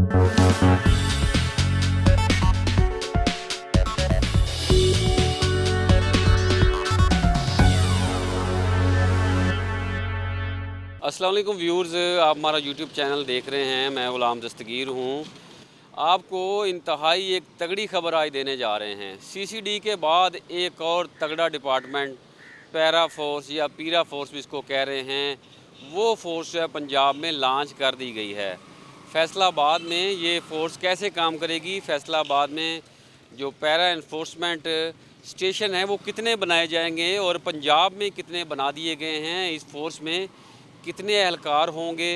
अस्सलाम वालेकुम व्यूअर्स, आप हमारा यूट्यूब चैनल देख रहे हैं। मैं गुलाम दस्तगीर हूँ। आपको इंतहाई एक तगड़ी खबर आज देने जा रहे हैं। सीसीडी के बाद एक और तगड़ा डिपार्टमेंट, पैरा फोर्स या पीरा फोर्स भी इसको कह रहे हैं, वो फोर्स जो है पंजाब में लॉन्च कर दी गई है। फैसलाबाद में ये फ़ोर्स कैसे काम करेगी, फैसलाबाद में जो पैरा इन्फोर्समेंट स्टेशन है वो कितने बनाए जाएंगे और पंजाब में कितने बना दिए गए हैं, इस फोर्स में कितने एहलकार होंगे,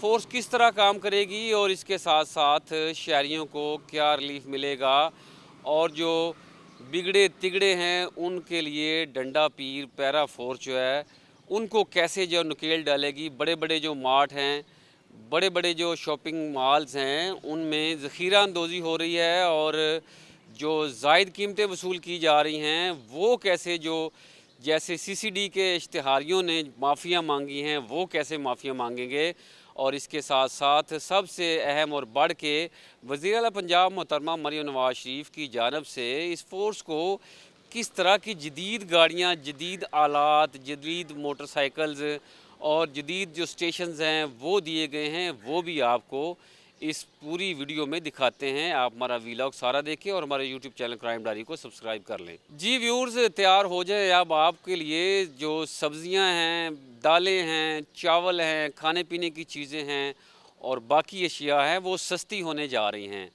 फ़ोर्स किस तरह काम करेगी और इसके साथ साथ शहरियों को क्या रिलीफ मिलेगा और जो बिगड़े तिगड़े हैं उनके लिए डंडा पीर पैरा फोर्स जो है उनको कैसे जो नकेल डालेगी। बड़े बड़े जो मार्ट हैं, बड़े बड़े जो शॉपिंग मॉल्स हैं, उनमें ज़ख़ीरा अंदोज़ी हो रही है और जो ज़ायद कीमतें वसूल की जा रही हैं वो कैसे, जो जैसे सीसीडी के इश्तिहारियों ने माफ़ियाँ मांगी हैं वो कैसे माफ़ियाँ मांगेंगे। और इसके साथ साथ सबसे अहम और बढ़ के वज़ीर आला पंजाब मोहतरमा मरियम नवाज़ शरीफ की जानिब से इस फ़ोर्स को किस तरह की जदीद गाड़ियाँ, जदीद आलात, जदीद मोटरसाइकिल्स और जदीद जो स्टेशंस हैं वो दिए गए हैं, वो भी आपको इस पूरी वीडियो में दिखाते हैं। आप हमारा वीलॉग सारा देखें और हमारे यूट्यूब चैनल क्राइम डायरी को सब्सक्राइब कर लें। जी व्यूअर्स, तैयार हो जाए अब आपके लिए जो सब्ज़ियां हैं, दालें हैं, चावल हैं, खाने पीने की चीज़ें हैं और बाकी अशिया हैं वो सस्ती होने जा रही हैं।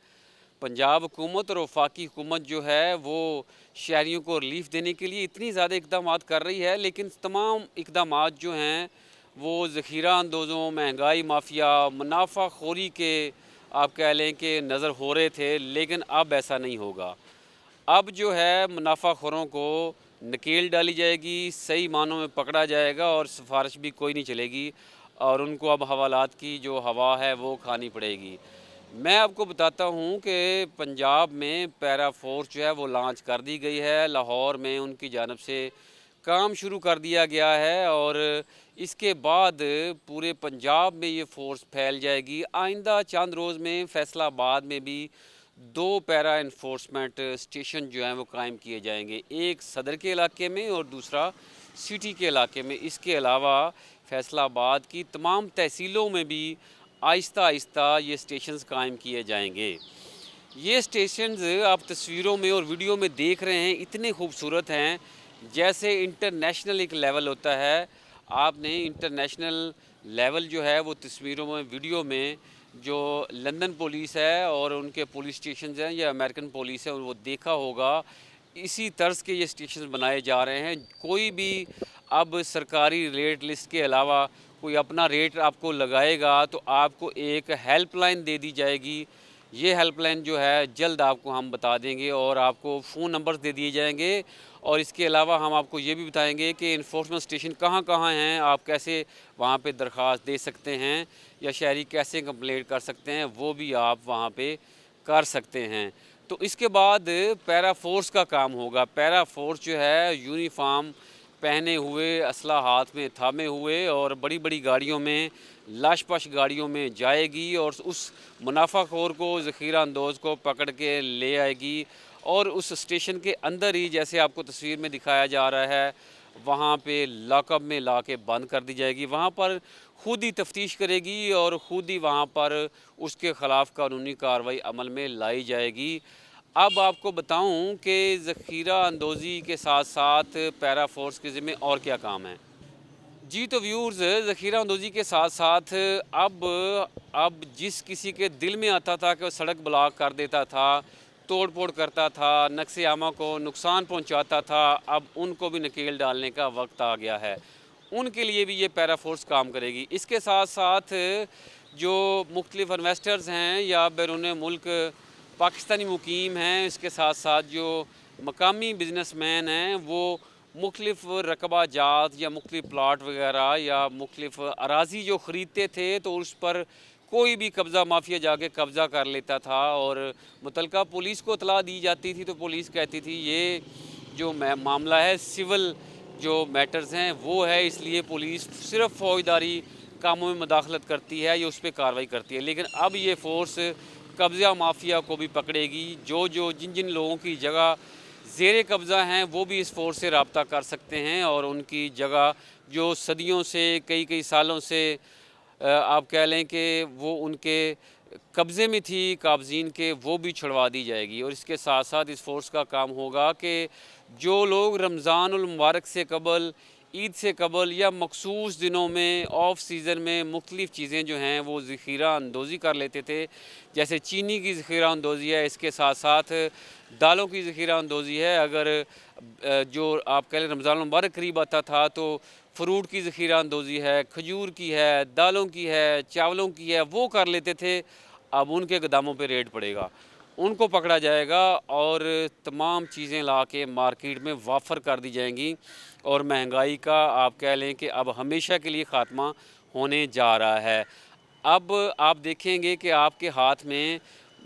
पंजाब हुकूमत और वफाकी हुकूमत जो है वो शहरियों को रिलीफ देने के लिए इतनी ज़्यादा इकदाम कर रही है, लेकिन तमाम इकदाम जो हैं वो ज़ख़ीरा अंदोज़ों, महंगाई माफिया, मुनाफा खोरी के आप कह लें कि नज़र हो रहे थे, लेकिन अब ऐसा नहीं होगा। अब जो है मुनाफा खोरों को नकेल डाली जाएगी, सही मानों में पकड़ा जाएगा और सिफारिश भी कोई नहीं चलेगी और उनको अब हवालात की जो हवा है वो खानी पड़ेगी। मैं आपको बताता हूँ कि पंजाब में पैरा फोर्स जो है वो लॉन्च कर दी गई है। लाहौर में उनकी जानिब से काम शुरू कर दिया गया है और इसके बाद पूरे पंजाब में ये फ़ोर्स फैल जाएगी। आइंदा चंद रोज़ में फैसलाबाद में भी 2 पैरा इन्फोर्समेंट स्टेशन जो हैं वो कायम किए जाएंगे, एक सदर के इलाके में और दूसरा सिटी के इलाके में। इसके अलावा फैसलाबाद की तमाम तहसीलों में भी आहिस्ता आहिस्ता ये स्टेशंस कायम किए जाएंगे। ये स्टेशंस आप तस्वीरों में और वीडियो में देख रहे हैं, इतने खूबसूरत हैं जैसे इंटरनेशनल एक लेवल होता है। आपने इंटरनेशनल लेवल जो है वो तस्वीरों में, वीडियो में जो लंदन पुलिस है और उनके पुलिस स्टेशंस हैं या अमेरिकन पुलिस है वो देखा होगा। इसी तर्ज के ये स्टेशन बनाए जा रहे हैं। कोई भी अब सरकारी रेट लिस्ट के अलावा कोई अपना रेट आपको लगाएगा तो आपको एक हेल्पलाइन दे दी जाएगी। ये हेल्पलाइन जो है जल्द आपको हम बता देंगे और आपको फ़ोन नंबर्स दे दिए जाएंगे और इसके अलावा हम आपको ये भी बताएंगे कि इन्फोर्समेंट स्टेशन कहाँ कहाँ हैं, आप कैसे वहाँ पे दरख्वास्त दे सकते हैं या शहरी कैसे कंप्लेंट कर सकते हैं, वो भी आप वहाँ पे कर सकते हैं। तो इसके बाद पैरा फोर्स का काम होगा। पैरा फोर्स जो है यूनिफॉर्म पहने हुए, असला हाथ में थामे हुए और बड़ी बड़ी गाड़ियों में, लाश-पाश गाड़ियों में जाएगी और उस मुनाफाखोर को, ज़ख़ीरा अंदोज़ को पकड़ के ले आएगी और उस स्टेशन के अंदर ही, जैसे आपको तस्वीर में दिखाया जा रहा है, वहाँ पे लॉकअप में ला के बंद कर दी जाएगी। वहाँ पर खुद ही तफ्तीश करेगी और ख़ुद ही वहाँ पर उसके ख़िलाफ़ कानूनी कार्रवाई अमल में लाई जाएगी। अब आपको बताऊं कि ज़ख़ीरा अंदोज़ी के साथ साथ पैरा फोर्स के ज़िम्मे और क्या काम है। जी तो व्यूअर्स, ज़ख़ीरा अंदोज़ी के साथ साथ अब जिस किसी के दिल में आता था कि वो सड़क ब्लॉक कर देता था, तोड़ फोड़ करता था, नक्शे आमा को नुकसान पहुंचाता था, अब उनको भी नकेल डालने का वक्त आ गया है। उनके लिए भी ये पैरा फोर्स काम करेगी। इसके साथ साथ जो मुख्तलिफ़ इन्वेस्टर्स हैं या बैरून मुल्क पाकिस्तानी मुकीम हैं, इसके साथ साथ जो मकामी बिजनेसमैन हैं वो मुख्तलिफ़ रकबा जात या मुख्तलिफ़ प्लाट वगैरह या मुख्तलिफ़ अराज़ी जो ख़रीदते थे तो उस पर कोई भी कब्ज़ा माफिया जाके कब्ज़ा कर लेता था और मुतलका पुलिस को इतला दी जाती थी तो पुलिस कहती थी ये जो मामला है सिविल जो मैटर्स हैं वो है, इसलिए पुलिस सिर्फ फ़ौजदारी कामों में मुदाखलत करती है या उस पर कार्रवाई करती है। लेकिन अब ये फ़ोर्स कब्ज़ा माफिया को भी पकड़ेगी। जो जिन जिन लोगों की जगह ज़ेरे कब्ज़ा हैं वो भी इस फ़ोर्स से रब्ता कर सकते हैं और उनकी जगह जो सदियों से कई सालों से आप कह लें कि वो उनके कब्ज़े में थी काबज़ीन के, वो भी छुड़वा दी जाएगी। और इसके साथ साथ इस फ़ोर्स का काम होगा कि जो लोग रमज़ानुल मुबारक से कबल, ईद से कबल या मखसूस दिनों में ऑफ सीज़न में मुख्तलिफ़ चीज़ें जो हैं वो ज़ख़ीरा अंदोज़ी कर लेते थे, जैसे चीनी की ज़ख़ीरा अंदोज़ी है, इसके साथ साथ दालों की ज़ख़ीरा अंदोज़ी है। अगर जो आप कह लें रमज़ानुल मुबारक करीब आता था तो फ्रूट की ज़ख़ीरा अंदोज़ी है, खजूर की है, दालों की है, चावलों की है, वो कर लेते थे। अब उनके गोदामों पे रेड पड़ेगा, उनको पकड़ा जाएगा और तमाम चीज़ें ला के मार्केट में वाफर कर दी जाएंगी और महंगाई का आप कह लें कि अब हमेशा के लिए ख़ात्मा होने जा रहा है। अब आप देखेंगे कि आपके हाथ में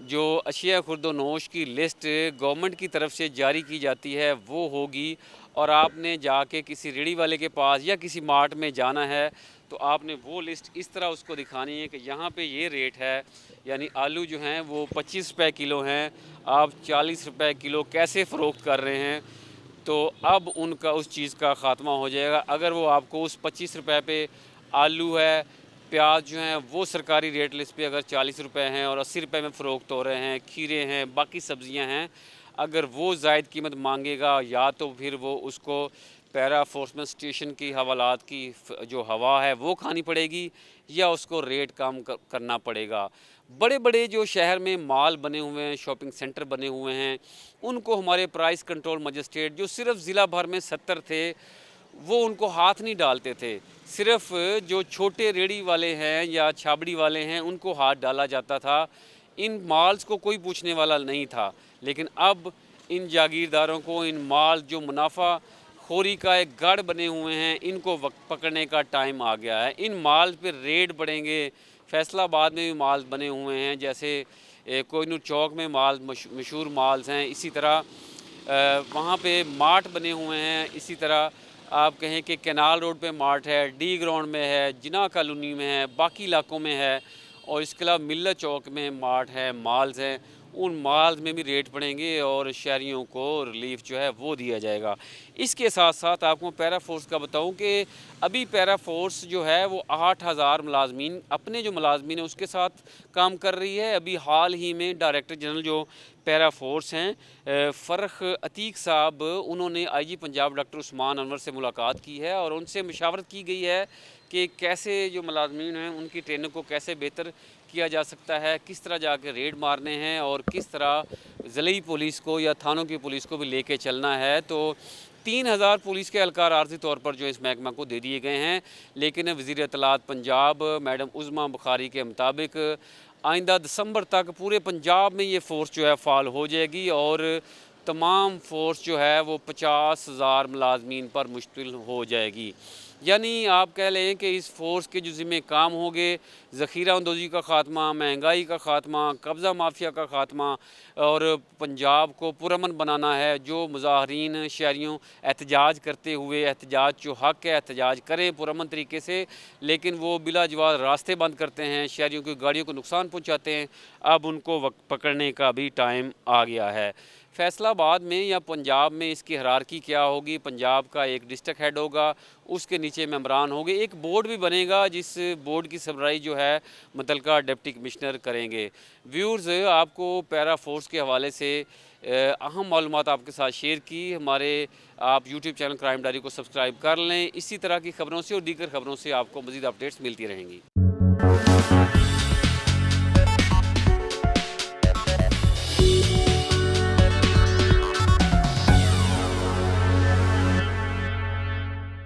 जो अशिया खुर्द-ओ-नोश की लिस्ट गवर्नमेंट की तरफ से जारी की जाती है वो होगी और आपने जाके किसी रेड़ी वाले के पास या किसी मार्ट में जाना है तो आपने वो लिस्ट इस तरह उसको दिखानी है कि यहाँ पे ये रेट है, यानी आलू जो हैं वो 25 रुपए किलो हैं, आप 40 रुपए किलो कैसे फ़रोख्त कर रहे हैं। तो अब उनका उस चीज़ का ख़ात्मा हो जाएगा। अगर वो आपको उस 25 रुपए पे आलू है, प्याज जो हैं वो सरकारी रेट लिस्ट पे अगर 40 रुपए हैं और 80 रुपए में फ़रोख्त हो रहे हैं, खीरे हैं, बाकी सब्ज़ियां हैं, अगर वो ज़ायद कीमत मांगेगा या तो फिर वो उसको पैरा फोर्समेंट स्टेशन की हवालात की जो हवा है वो खानी पड़ेगी या उसको रेट कम करना पड़ेगा। बड़े बड़े जो शहर में मॉल बने हुए हैं, शॉपिंग सेंटर बने हुए हैं, उनको हमारे प्राइस कंट्रोल मजिस्ट्रेट जो सिर्फ ज़िला भर में 70 थे वो उनको हाथ नहीं डालते थे। सिर्फ जो छोटे रेड़ी वाले हैं या छाबड़ी वाले हैं उनको हाथ डाला जाता था। इन माल्स को कोई पूछने वाला नहीं था। लेकिन अब इन जागीरदारों को, इन माल जो मुनाफा खोरी का एक गढ़ बने हुए हैं, इनको पकड़ने का टाइम आ गया है। इन माल पे रेड पड़ेंगे। फैसलाबाद में भी माल बने हुए हैं, जैसे कोहिनूर चौक में माल मशहूर माल्स हैं, इसी तरह वहाँ पे मार्ट बने हुए हैं। इसी तरह आप कहें कि कैनाल रोड पे मार्ट है, डी ग्राउंड में है, जिना कॉलोनी में है, बाकी इलाकों में है और इसके अलावा मिल्लत चौक में मार्ट है, माल्स हैं। उन माल्स में भी रेट पड़ेंगे और शहरियों को रिलीफ जो है वो दिया जाएगा। इसके साथ साथ आपको पैरा फोर्स का बताऊं कि अभी पैरा फोर्स जो है वो 8000 मुलाजमीन अपने जो मुलाजमीन है उसके साथ काम कर रही है। अभी हाल ही में डायरेक्टर जनरल जो पैरा फोर्स हैं फ़र्ख अतीक साहब, उन्होंने IG पंजाब डॉक्टर उस्मान अनवर से मुलाकात की है और उनसे मशावरत की गई है कि कैसे जो मुलाजमीन हैं उनकी ट्रेनिंग को कैसे बेहतर किया जा सकता है, किस तरह जाके रेड मारने हैं और किस तरह ज़िले पुलिस को या थानों की पुलिस को भी लेके चलना है। तो 3000 पुलिस के एहलकार आर्जी तौर पर जो इस महकमा को दे दिए गए हैं, लेकिन वज़ीर इत्तलात पंजाब मैडम उज़मा बुखारी के मुताबिक आइंदा दिसंबर तक पूरे पंजाब में ये फ़ोर्स जो है फ़ाल हो जाएगी और तमाम फ़ोर्स जो है वो 50,000 मुलाजमीन पर मुश्तमिल हो जाएगी। यानी आप कह लें कि इस फ़ोर्स के जो ज़िम्मे काम होंगे ज़ख़ीरा अंदोज़ी का ख़ात्मा, महंगाई का ख़ात्मा, कब्ज़ा माफिया का ख़ात्मा और पंजाब को पुरअमन बनाना है। जो मुज़ाहरीन शहरियों एहतजाज करते हुए, एहतजाज जो हक़ है एहतजाज करें पुरअमन तरीके से, लेकिन वो बिलाजवाज़ रास्ते बंद करते हैं, शहरियों की गाड़ियों को नुकसान पहुँचाते हैं, अब उनको पकड़ने का भी टाइम आ गया है। फैसलाबाद में या पंजाब में इसकी हायरार्की क्या होगी? पंजाब का एक डिस्ट्रिक्ट हेड होगा, उसके नीचे मेंबरान होंगे, एक बोर्ड भी बनेगा जिस बोर्ड की सरबराही जो है मुतल्लिका डिप्टी कमिश्नर करेंगे। व्यूअर्स, आपको पैरा फोर्स के हवाले से अहम मालूमात आपके साथ शेयर की। हमारे आप यूट्यूब चैनल क्राइम डायरी को सब्सक्राइब कर लें। इसी तरह की खबरों से और दीगर खबरों से आपको मज़ीद अपडेट्स मिलती रहेंगी।